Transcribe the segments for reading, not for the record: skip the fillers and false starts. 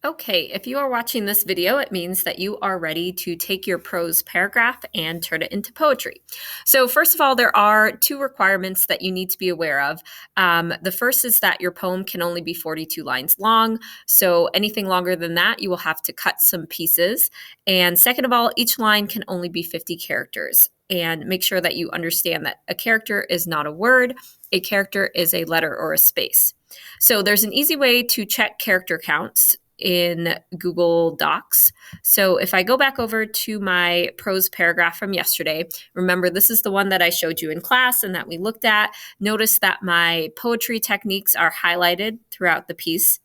Okay, if you are watching this video, it means that you are ready to take your prose paragraph and turn it into poetry. So, first of all, there are two requirements that you need to be aware of. The first is that your poem can only be 42 lines long. So, anything longer than that, you will have to cut some pieces. And second of all, each line can only be 50 characters. And make sure that you understand that a character is not a word, a character is a letter or a space. So, there's an easy way to check character counts in Google Docs. So if I go back over to my prose paragraph from yesterday, remember this is the one that I showed you in class and that we looked at. Notice that my poetry techniques are highlighted throughout the piece.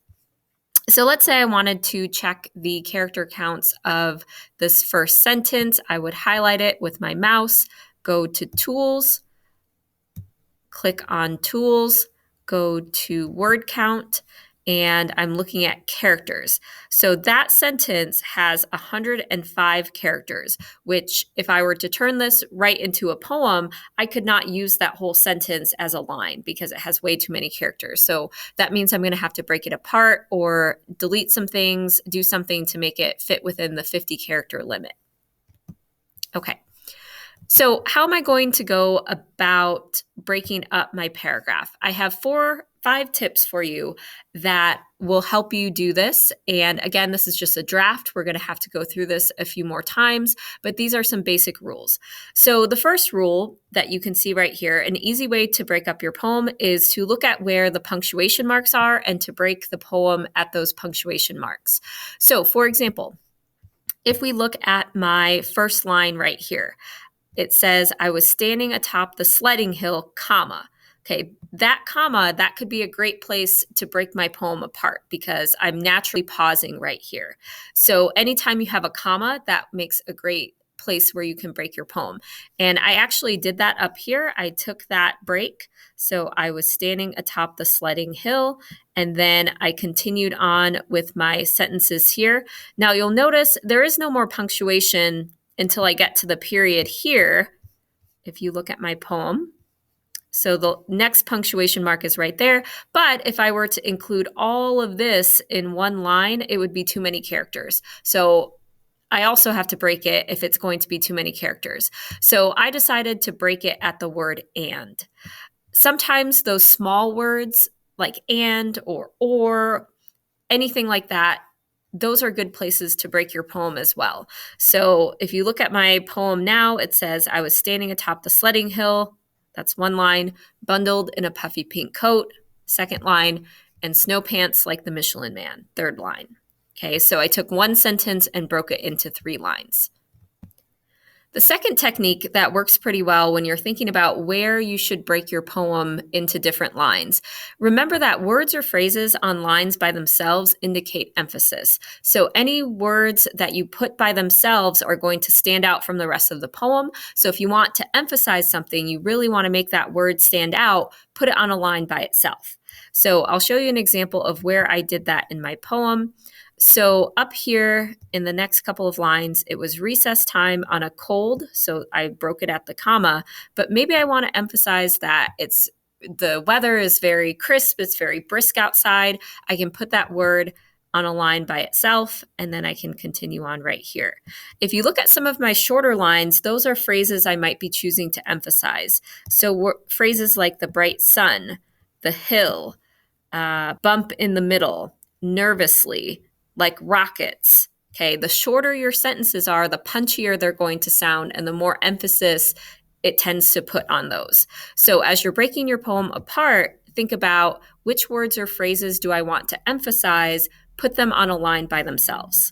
So let's say I wanted to check the character counts of this first sentence. I would highlight it with my mouse, go to Tools, click on Tools, go to Word Count, and I'm looking at characters. So that sentence has 105 characters, which if I were to turn this right into a poem, I could not use that whole sentence as a line because it has way too many characters. So that means I'm going to have to break it apart or delete some things, do something to make it fit within the 50 character limit. Okay. So how am I going to go about breaking up my paragraph? I have 5 tips for you that will help you do this. And again, this is just a draft. We're going to have to go through this a few more times, but these are some basic rules. So the first rule that you can see right here, an easy way to break up your poem is to look at where the punctuation marks are and to break the poem at those punctuation marks. So for example, if we look at my first line right here, it says, I was standing atop the sledding hill, comma. Okay, that comma, that could be a great place to break my poem apart because I'm naturally pausing right here. So anytime you have a comma, that makes a great place where you can break your poem. And I actually did that up here. I took that break. So I was standing atop the sledding hill, and then I continued on with my sentences here. Now you'll notice there is no more punctuation until I get to the period here, if you look at my poem. So the next punctuation mark is right there. But if I were to include all of this in one line, it would be too many characters. So I also have to break it if it's going to be too many characters. So I decided to break it at the word and. Sometimes those small words like and or, anything like that, those are good places to break your poem as well. So if you look at my poem now, it says, I was standing atop the sledding hill. That's one line. Bundled in a puffy pink coat. Second line. And snow pants like the Michelin Man. Third line. Okay, so I took one sentence and broke it into 3 lines. The second technique that works pretty well when you're thinking about where you should break your poem into different lines. Remember that words or phrases on lines by themselves indicate emphasis. So any words that you put by themselves are going to stand out from the rest of the poem. So if you want to emphasize something, you really want to make that word stand out, put it on a line by itself. So I'll show you an example of where I did that in my poem. So up here in the next couple of lines, it was recess time on a cold. So I broke it at the comma, but maybe I want to emphasize that the weather is very crisp. It's very brisk outside. I can put that word on a line by itself, and then I can continue on right here. If you look at some of my shorter lines, those are phrases I might be choosing to emphasize. So phrases like the bright sun, the hill, bump in the middle, nervously, like rockets. Okay, the shorter your sentences are, the punchier they're going to sound and the more emphasis it tends to put on those. So as you're breaking your poem apart, think about which words or phrases do I want to emphasize, put them on a line by themselves.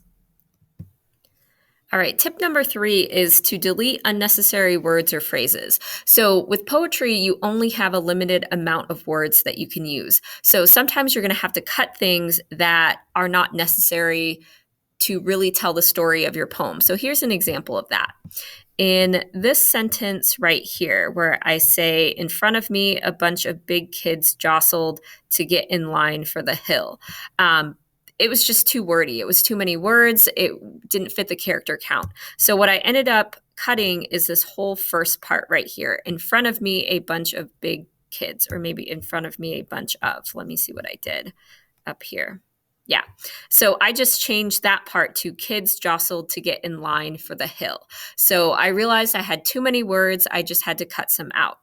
All right, tip number 3 is to delete unnecessary words or phrases. So with poetry, you only have a limited amount of words that you can use. So sometimes you're going to have to cut things that are not necessary to really tell the story of your poem. So here's an example of that. In this sentence right here, where I say, in front of me, a bunch of big kids jostled to get in line for the hill. It was just too wordy. It was too many words. It didn't fit the character count. So what I ended up cutting is this whole first part right here. In front of me, a bunch of big kids, or maybe in front of me, a bunch of. Let me see what I did up here. Yeah. So I just changed that part to kids jostled to get in line for the hill. So I realized I had too many words. I just had to cut some out.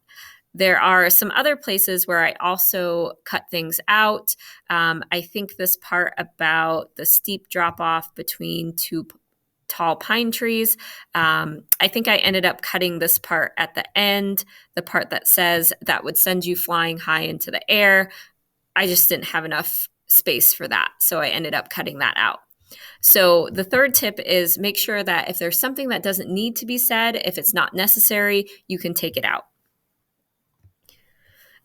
There are some other places where I also cut things out. I think this part about the steep drop off between two tall pine trees. I think I ended up cutting this part at the end, the part that says that would send you flying high into the air. I just didn't have enough space for that. So I ended up cutting that out. So the third tip is make sure that if there's something that doesn't need to be said, if it's not necessary, you can take it out.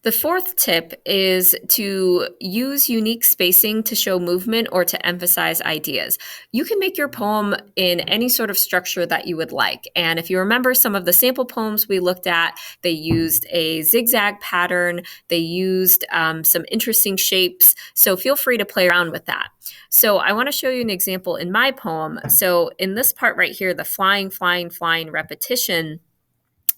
The fourth tip is to use unique spacing to show movement or to emphasize ideas. You can make your poem in any sort of structure that you would like. And if you remember some of the sample poems we looked at, they used a zigzag pattern, they used some interesting shapes. So feel free to play around with that. So I want to show you an example in my poem. So in this part right here, the flying, flying, flying repetition,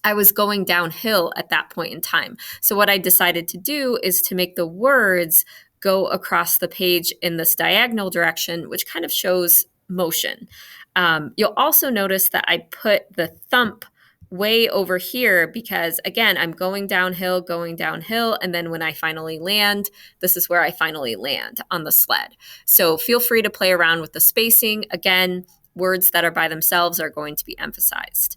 I was going downhill at that point in time. So what I decided to do is to make the words go across the page in this diagonal direction, which kind of shows motion. You'll also notice that I put the thump way over here because, again, I'm going downhill, and then when I finally land, this is where I finally land on the sled. So feel free to play around with the spacing. Again, words that are by themselves are going to be emphasized.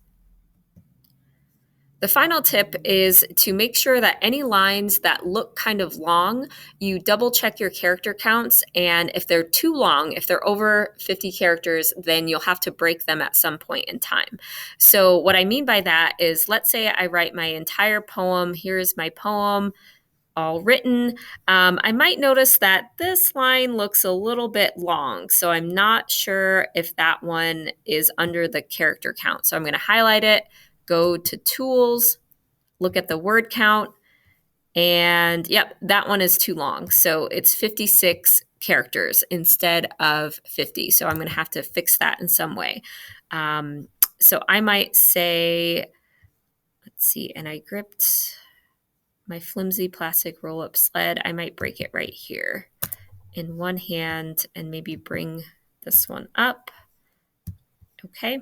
The final tip is to make sure that any lines that look kind of long, you double check your character counts. And if they're too long, if they're over 50 characters, then you'll have to break them at some point in time. So what I mean by that is, let's say I write my entire poem. Here's my poem, all written. I might notice that this line looks a little bit long. So I'm not sure if that one is under the character count. So I'm going to highlight it, go to tools, look at the word count, and yep, that one is too long. So it's 56 characters instead of 50. So I'm going to have to fix that in some way. So I might say, let's see, and I gripped my flimsy plastic roll-up sled. I might break it right here in one hand and maybe bring this one up. Okay.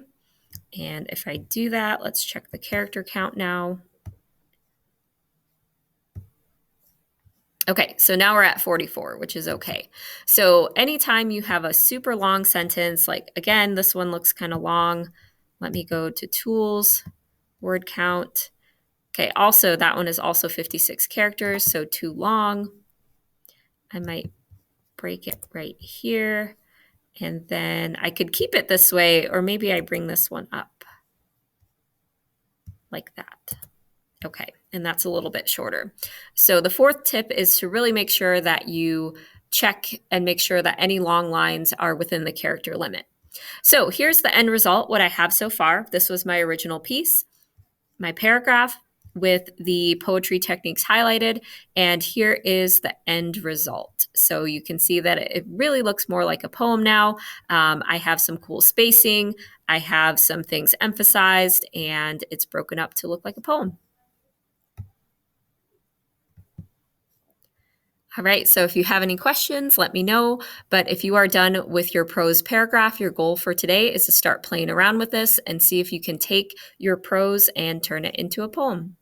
And if I do that, let's check the character count now. Okay, so now we're at 44, which is okay. So anytime you have a super long sentence, like again, this one looks kind of long. Let me go to tools, word count. Okay, also that one is also 56 characters, so too long. I might break it right here. And then I could keep it this way, or maybe I bring this one up like that. Okay, and that's a little bit shorter. So the fourth tip is to really make sure that you check and make sure that any long lines are within the character limit. So here's the end result, what I have so far. This was my original piece, my paragraph with the poetry techniques highlighted, and here is the end result. So you can see that it really looks more like a poem now. I have some cool spacing, I have some things emphasized, and it's broken up to look like a poem. All right, so if you have any questions, let me know. But if you are done with your prose paragraph, your goal for today is to start playing around with this and see if you can take your prose and turn it into a poem.